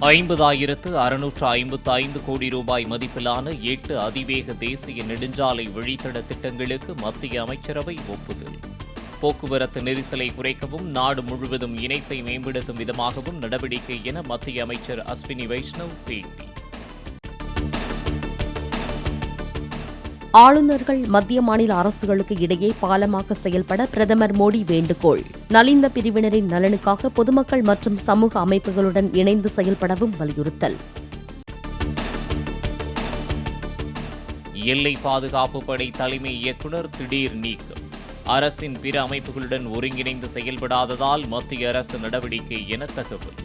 50,655 கோடி ரூபாய் மதிப்பிலான 8 அதிவேக தேசிய நெடுஞ்சாலை வழித்தட திட்டங்களுக்கு மத்திய அமைச்சரவை ஒப்புதல். போக்குவரத்து நெரிசலை குறைக்கவும் நாடு முழுவதும் இணைப்பை மேம்படுத்தும் விதமாகவும் நடவடிக்கை என மத்திய அமைச்சர் அஸ்வினி வைஷ்ணவ் பேட்டி. ஆளுநர்கள் மத்திய மாநில அரசுகளுக்கு இடையே பாலமாக செயல்பட பிரதமர் மோடி வேண்டுகோள். நலிந்த பிரிவினரின் நலனுக்காக பொதுமக்கள் மற்றும் சமூக அமைப்புகளுடன் இணைந்து செயல்படவும் வலியுறுத்தல். எல்லை பாதுகாப்பு படை தலைமை இயக்குநர் திடீர் நீக்கம். அரசின் பிற அமைப்புகளுடன் ஒருங்கிணைந்து செயல்படாததால் மத்திய அரசு நடவடிக்கை என தகவல்.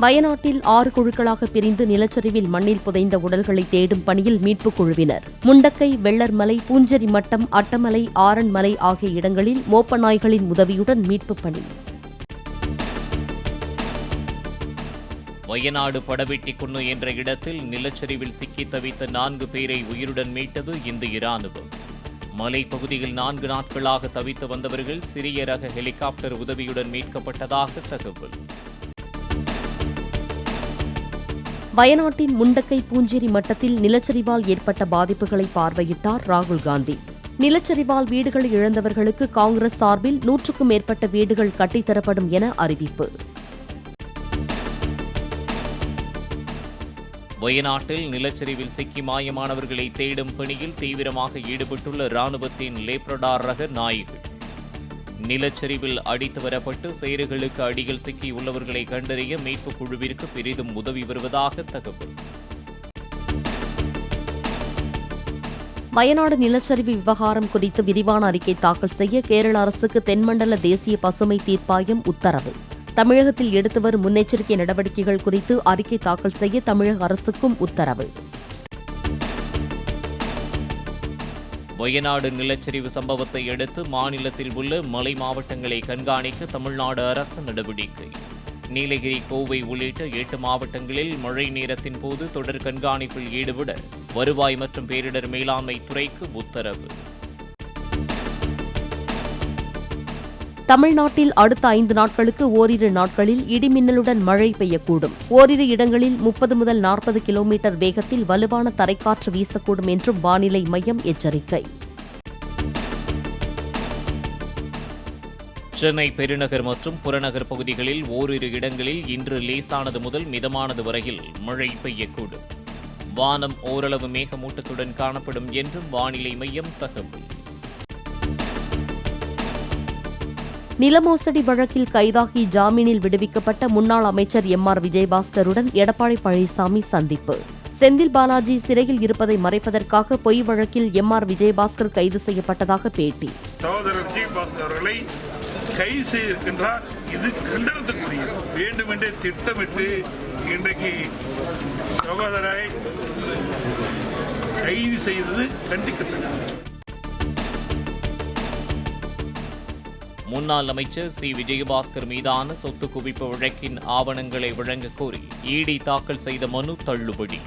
வயநாட்டில் 6 குழுக்களாக பிரிந்து நிலச்சரிவில் மண்ணில் புதைந்த உடல்களை தேடும் பணியில் மீட்புக் குழுவினர். முண்டக்கை, வெள்ளர்மலை, பூஞ்சரி மட்டம், அட்டமலை, ஆரண்மலை ஆகிய இடங்களில் மோப்ப நாய்களின் உதவியுடன் மீட்புப் பணி. வயநாடு படவெட்டிக்குன்னு என்ற இடத்தில் நிலச்சரிவில் சிக்கி தவித்த 4 பேரை உயிருடன் மீட்டது இந்திய ராணுவம். மலைப்பகுதியில் 4 நாட்களாக தவித்து வந்தவர்கள் சிறிய ரக ஹெலிகாப்டர் உதவியுடன் மீட்கப்பட்டதாக தகவல். வயநாட்டின் முண்டக்கை, பூஞ்சேரி மட்டத்தில் நிலச்சரிவால் ஏற்பட்ட பாதிப்புகளை பார்வையிட்டார் ராகுல் காந்தி. நிலச்சரிவால் வீடுகளை இழந்தவர்களுக்கு காங்கிரஸ் சார்பில் 100க்கும் மேற்பட்ட வீடுகள் கட்டித்தரப்படும் என அறிவிப்பு. வயநாட்டில் நிலச்சரிவில் சிக்கி மாயமானவர்களை தேடும் பணியில் தீவிரமாக ஈடுபட்டுள்ள ராணுவத்தின் லேப்ரடார் ரக நாய்கள். நிலச்சரிவில் அடித்து வரப்பட்டு சேறுகளுக்கு அடியில் சிக்கியுள்ளவர்களை கண்டறிய மீட்புக் குழுவிற்கு பெரிதும் உதவி வருவதாக தகவல். வயநாடு நிலச்சரிவு விவகாரம் குறித்து விரிவான அறிக்கை தாக்கல் செய்ய கேரள அரசுக்கு தென்மண்டல தேசிய பசுமை தீர்ப்பாயம் உத்தரவு. தமிழகத்தில் எடுத்து வரும் முன்னெச்சரிக்கை நடவடிக்கைகள் குறித்து அறிக்கை தாக்கல் செய்ய தமிழக அரசுக்கும் உத்தரவு. வயநாடு நிலச்சரிவு சம்பவத்தை அடுத்து மாநிலத்தில் உள்ள மலை மாவட்டங்களை கண்காணிக்க தமிழ்நாடு அரசு நடவடிக்கை. நீலகிரி, கோவை உள்ளிட்ட 8 மாவட்டங்களில் மழை நேரத்தின் போது தொடர் கண்காணிப்பில் ஈடுபட வருவாய் மற்றும் பேரிடர் மேலாண்மை துறைக்கு உத்தரவு. தமிழ்நாட்டில் அடுத்த 5 நாட்களுக்கு ஓரிரு நாட்களில் இடிமின்னலுடன் மழை பெய்யக்கூடும். ஓரிரு இடங்களில் 30 முதல் 40 கிலோமீட்டர் வேகத்தில் வலுவான தரைக்காற்று வீசக்கூடும் என்றும் வானிலை மையம் எச்சரிக்கை. சென்னை பெருநகர் மற்றும் புறநகர் பகுதிகளில் ஓரிரு இடங்களில் இன்று லேசானது முதல் மிதமானது வரையில் மழை பெய்யக்கூடும். வானம் ஓரளவு மேகமூட்டத்துடன் காணப்படும் என்றும் வானிலை மையம் தகவல். நிலமோசடி வழக்கில் கைதாகி ஜாமீனில் விடுவிக்கப்பட்ட முன்னாள் அமைச்சர் M.R. விஜயபாஸ்கருடன் எடப்பாடி பழனிசாமி சந்திப்பு. செந்தில் பாலாஜி சிறையில் இருப்பதை மறைப்பதற்காக பொய் வழக்கில் M.R. விஜயபாஸ்கர் கைது செய்யப்பட்டதாக பேட்டி. சகோதரர் விஜயபாஸ்கர் அவர்களை கைது செய்திருக்கின்றார். இது கண்டனத்துக்குரியது. வேண்டுமென்றே திட்டமிட்டு இன்றைக்கு சகோதரரை கைது செய்தது கண்டிக்கத்தக்கது. முன்னாள் அமைச்சர் சி. விஜயபாஸ்கர் மீதான சொத்து குவிப்பு வழக்கின் ஆவணங்களை வழங்கக் கோரி இடி தாக்கல் செய்த மனு தள்ளுபடி.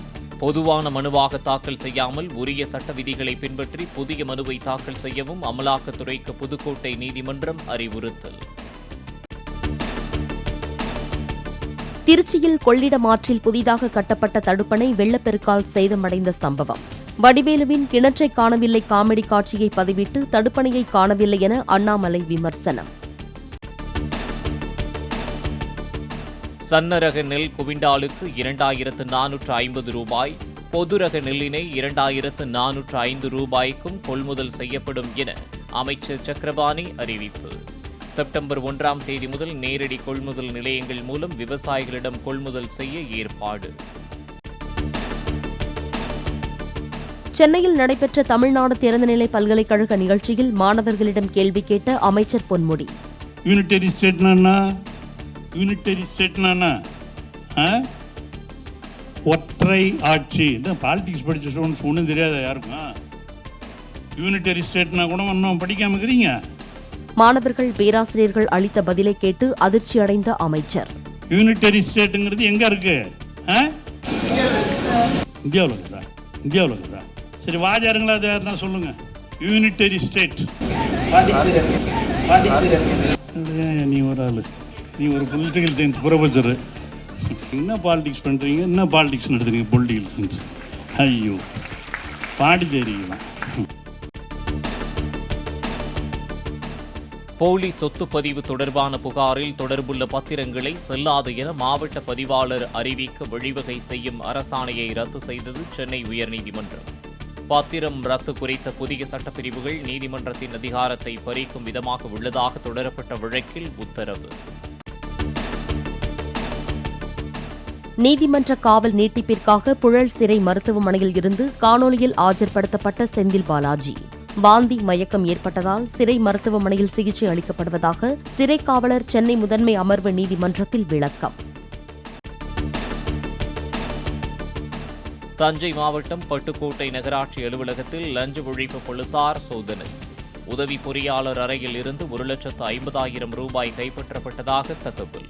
பொதுவான மனுவாக தாக்கல் செய்யாமல் உரிய சட்ட விதிகளை பின்பற்றி புதிய மனுவை தாக்கல் செய்யவும் அமலாக்கத்துறைக்கு புதுக்கோட்டை நீதிமன்றம் அறிவுறுத்தல். திருச்சியில் கொள்ளிடம் ஆற்றில் புதிதாக கட்டப்பட்ட தடுப்பணை வெள்ளப்பெருக்கால் சேதமடைந்த சம்பவம். வடிவேலுவின் கிணற்றை காணவில்லை காமெடி காட்சியை பதிவிட்டு தடுப்பணையை காணவில்லை என அண்ணாமலை விமர்சனம். சன்னரக நெல் குவிண்டாலுக்கு 2,450 ரூபாய், பொது ரக நெல்லினை 2,405 ரூபாய்க்கும் கொள்முதல் செய்யப்படும் என அமைச்சர் சக்கரபாணி அறிவிப்பு. செப்டம்பர் 1ஆம் தேதி முதல் நேரடி கொள்முதல் நிலையங்கள் மூலம் விவசாயிகளிடம் கொள்முதல் செய்ய ஏற்பாடு. சென்னையில் நடைபெற்ற தமிழ்நாடு திறந்தநிலை பல்கலைக்கழக நிகழ்ச்சியில் மாணவர்களிடம் கேள்வி கேட்ட அமைச்சர் பொன்முடி. யூனிட்டரி ஸ்டேட்னா ஒற்றை ஆட்சி. பாலிடிக்ஸ் படிச்ச ஸ்டூடெண்ட்ஸ் ஒன்றும் தெரியாத யாருக்கும். யூனிட்டரி ஸ்டேட்னா கூட ஒன்றும் படிக்காம இருக்கிறீங்க. மாணவர்கள் பேராசிரியர்கள் அளித்த பதிலை கேட்டு அதிர்ச்சி அடைந்த அமைச்சர். யூனிட்டரி ஸ்டேட்டுங்கிறது எங்க இருக்கு? இந்தியாவில் இருக்குதா? சரி, வாஜாருங்களா அதை யாருன்னா சொல்லுங்க. யூனிட்டரி ஸ்டேட் நீ ஒரு ஆளு நீ ஒரு பொலிட்டிக்கல் சயின்ஸ் ப்ரொஃபஸர், என்ன பாலிடிக்ஸ் பண்ணுறீங்க, என்ன பாலிடிக்ஸ் நடத்துறீங்க? Political science. ஐயோ, பாண்டிச்சேரிக்கு தான். போலி சொத்து பதிவு தொடர்பான புகாரில் தொடர்புள்ள பத்திரங்களை செல்லாது என மாவட்ட பதிவாளர் அறிவிக்க வழிவகை செய்யும் அரசாணையை ரத்து செய்தது சென்னை உயர்நீதிமன்றம். பத்திரம் ரத்து குறித்த புதிய சட்டப்பிரிவுகள் நீதிமன்றத்தின் அதிகாரத்தை பறிக்கும் விதமாக உள்ளதாக தொடரப்பட்ட வழக்கில் உத்தரவு. நீதிமன்ற காவல் நீட்டிப்பிற்காக புழல் சிறை மருத்துவமனையில் இருந்து காணொலியில் ஆஜர்படுத்தப்பட்ட செந்தில் பாலாஜி வாந்தி மயக்கம் ஏற்பட்டதால் சிறை மருத்துவமனையில் சிகிச்சை அளிக்கப்படுவதாக சிறை காவலர் சென்னை முதன்மை அமர்வு நீதிமன்றத்தில் விளக்கம். தஞ்சை மாவட்டம் பட்டுக்கோட்டை நகராட்சி அலுவலகத்தில் லஞ்ச ஒழிப்பு போலீசார் சோதனை. உதவி பொறியாளர் அறையில் இருந்து 1,50,000 ரூபாய் கைப்பற்றப்பட்டதாக தகவல்.